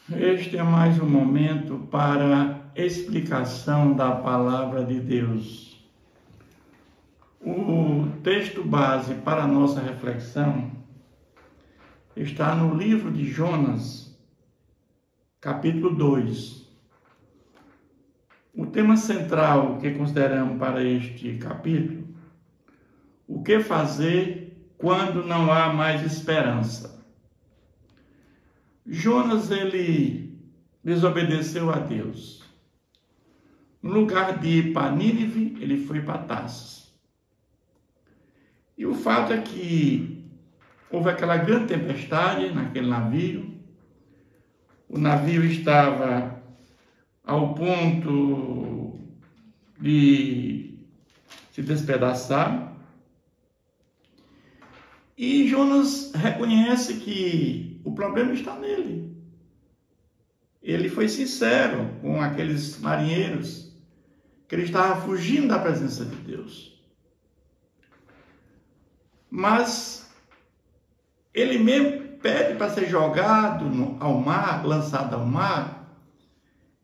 Este é mais um momento para explicação da palavra de Deus. O texto base para a nossa reflexão está no livro de Jonas, capítulo 2. O tema central que consideramos para este capítulo: o que fazer quando não há mais esperança? Jonas, ele desobedeceu a Deus. No lugar de ir para Nínive, ele foi para Tarsis. E o fato é que houve aquela grande tempestade naquele navio. O navio estava ao ponto de se despedaçar. E Jonas reconhece que o problema está nele. Ele foi sincero com aqueles marinheiros que ele estava fugindo da presença de Deus. Mas ele mesmo pede para ser jogado ao mar, lançado ao mar,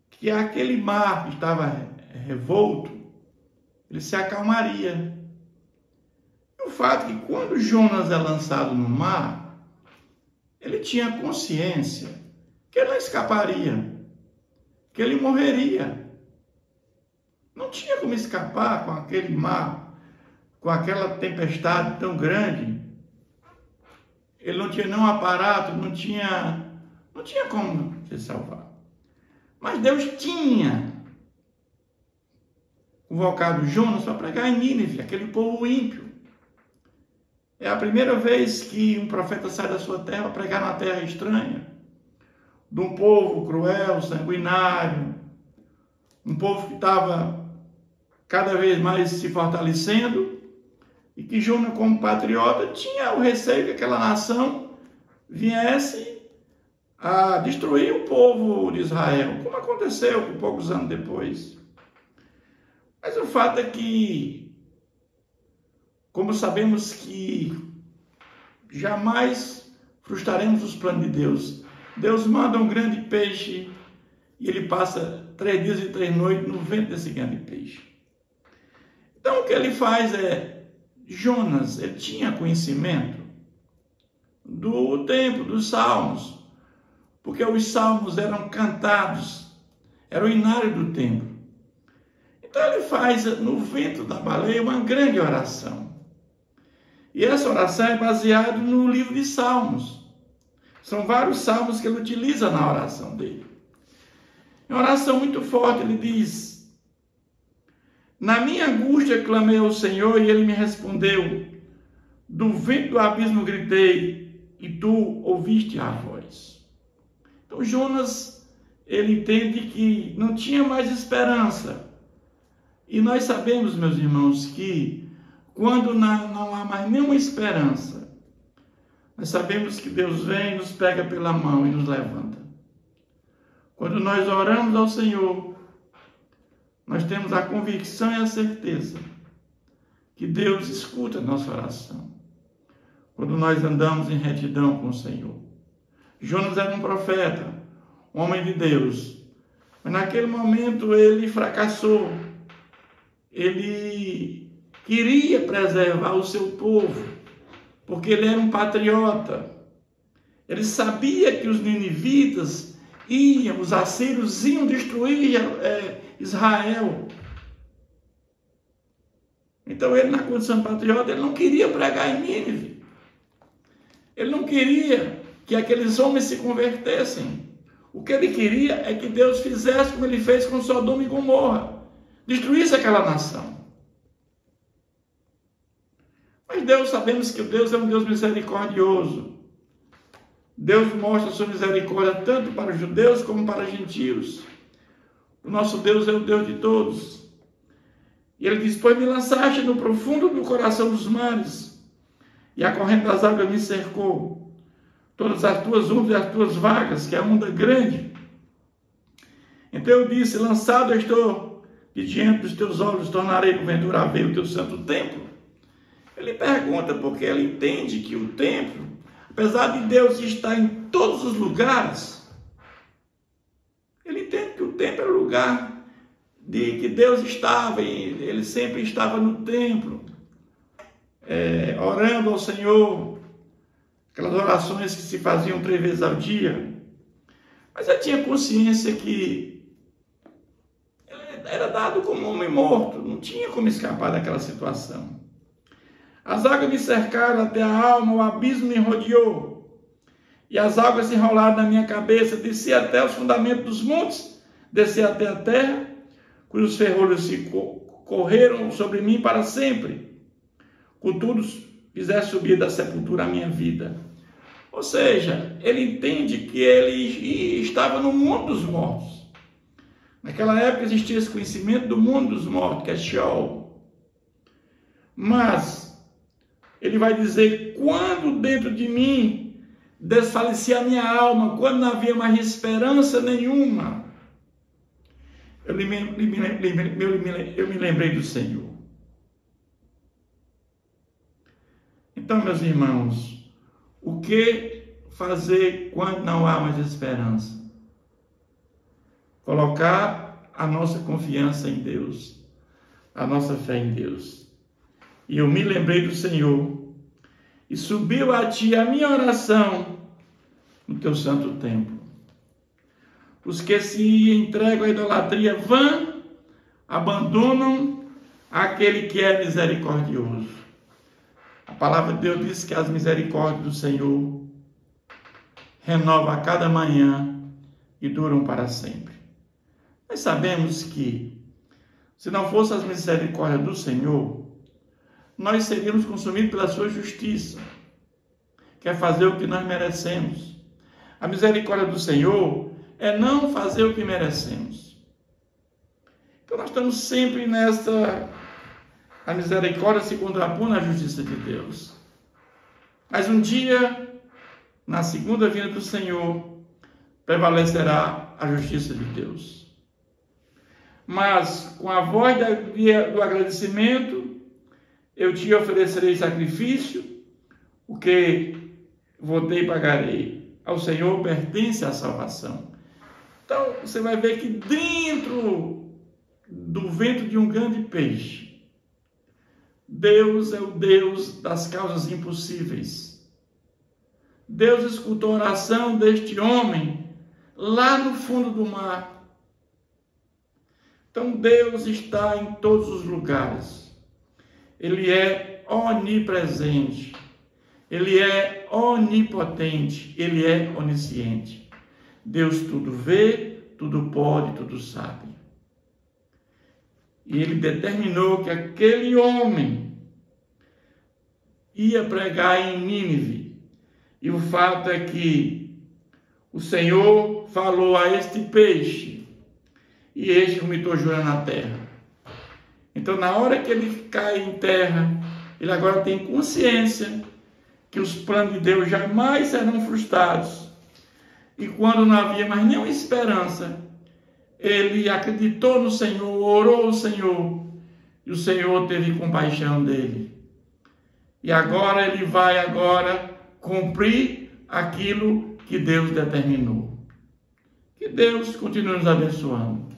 que aquele mar que estava revolto, ele se acalmaria. O fato é que quando Jonas é lançado no mar, ele tinha consciência que ele não escaparia, que ele morreria. Não tinha como escapar com aquele mar, com aquela tempestade tão grande. Ele não tinha nenhum aparato, não tinha como se salvar. Mas Deus tinha convocado Jonas para pregar em Nínive, aquele povo ímpio. É a primeira vez que um profeta sai da sua terra para pregar na terra estranha, de um povo cruel, sanguinário, um povo que estava cada vez mais se fortalecendo, e que Jonas, como patriota, tinha o receio que aquela nação viesse a destruir o povo de Israel, como aconteceu poucos anos depois. Mas o fato é que, como sabemos que jamais frustraremos os planos de Deus, Deus manda um grande peixe e ele passa 3 dias e 3 noites no ventre desse grande peixe. Então o que ele faz é, Jonas, ele tinha conhecimento do tempo, dos salmos, porque os salmos eram cantados, era o inário do templo. Então ele faz no ventre da baleia uma grande oração. E essa oração é baseada no livro de Salmos. São vários salmos que ele utiliza na oração dele. É uma oração muito forte, ele diz: na minha angústia clamei ao Senhor e ele me respondeu. Do vento do abismo gritei e tu ouviste a voz. Então Jonas, ele entende que não tinha mais esperança. E nós sabemos, meus irmãos, que quando não há mais nenhuma esperança, nós sabemos que Deus vem, nos pega pela mão e nos levanta. Quando nós oramos ao Senhor, nós temos a convicção e a certeza que Deus escuta a nossa oração. Quando nós andamos em retidão com o Senhor. Jonas era um profeta, um homem de Deus, mas naquele momento ele fracassou. Ele queria preservar o seu povo, porque ele era um patriota. Ele sabia que os ninivitas os assírios iam destruir Israel. Então ele, na condição de patriota, ele não queria pregar em Nínive. Ele não queria que aqueles homens se convertessem. O que ele queria é que Deus fizesse como ele fez com Sodoma e Gomorra, destruísse aquela nação. Mas Deus, sabemos que Deus é um Deus misericordioso. Deus mostra sua misericórdia tanto para os judeus como para os gentios. O nosso Deus é o Deus de todos. E ele diz: pois me lançaste no profundo do coração dos mares, e a corrente das águas me cercou. Todas as tuas ondas e as tuas vagas, que é a onda grande. Então eu disse: lançado estou de diante dos teus olhos, tornarei porventura a ver o teu santo templo. Ele pergunta porque ele entende que o templo, apesar de Deus estar em todos os lugares, templo era o lugar de que Deus estava, e ele sempre estava no templo, orando ao Senhor, aquelas orações que se faziam 3 vezes ao dia. Mas eu tinha consciência que ele era dado como homem morto, não tinha como escapar daquela situação. As águas me cercaram até a alma, o abismo me rodeou, e as águas se enrolaram na minha cabeça, desci até os fundamentos dos montes, desci até a terra, cujos ferrolhos se correram sobre mim para sempre. Contudo, fizesse subir da sepultura a minha vida. Ou seja, ele entende que ele estava no mundo dos mortos. Naquela época existia esse conhecimento do mundo dos mortos, que é Sheol. Mas ele vai dizer: quando dentro de mim desfalecia a minha alma, quando não havia mais esperança nenhuma, eu me lembrei do Senhor. Então, meus irmãos, o que fazer quando não há mais esperança? Colocar a nossa confiança em Deus, a nossa fé em Deus. E eu me lembrei do Senhor, e subiu a ti a minha oração no teu santo templo. Os que se entregam à idolatria vã abandonam aquele que é misericordioso. A palavra de Deus diz que as misericórdias do Senhor renovam a cada manhã e duram para sempre. Nós sabemos que, se não fossem as misericórdias do Senhor, nós seríamos consumidos pela sua justiça, que é fazer o que nós merecemos. A misericórdia do Senhor é não fazer o que merecemos. Então nós estamos sempre a misericórdia se contrapõe na justiça de Deus. Mas um dia, na segunda vinda do Senhor, prevalecerá a justiça de Deus. Mas com a voz do agradecimento, eu te oferecerei sacrifício, o que votei e pagarei. Ao Senhor pertence a salvação. Então, você vai ver que dentro do ventre de um grande peixe, Deus é o Deus das causas impossíveis. Deus escutou a oração deste homem lá no fundo do mar. Então, Deus está em todos os lugares. Ele é onipresente. Ele é onipotente. Ele é onisciente. Deus tudo vê, tudo pode, tudo sabe. E ele determinou que aquele homem ia pregar em Nínive. E o fato é que o Senhor falou a este peixe, e este vomitou jura na terra. Então, na hora que ele cai em terra, ele agora tem consciência que os planos de Deus jamais serão frustrados. E quando não havia mais nenhuma esperança, ele acreditou no Senhor, orou ao Senhor, e o Senhor teve compaixão dele. E agora ele vai cumprir aquilo que Deus determinou. Que Deus continue nos abençoando.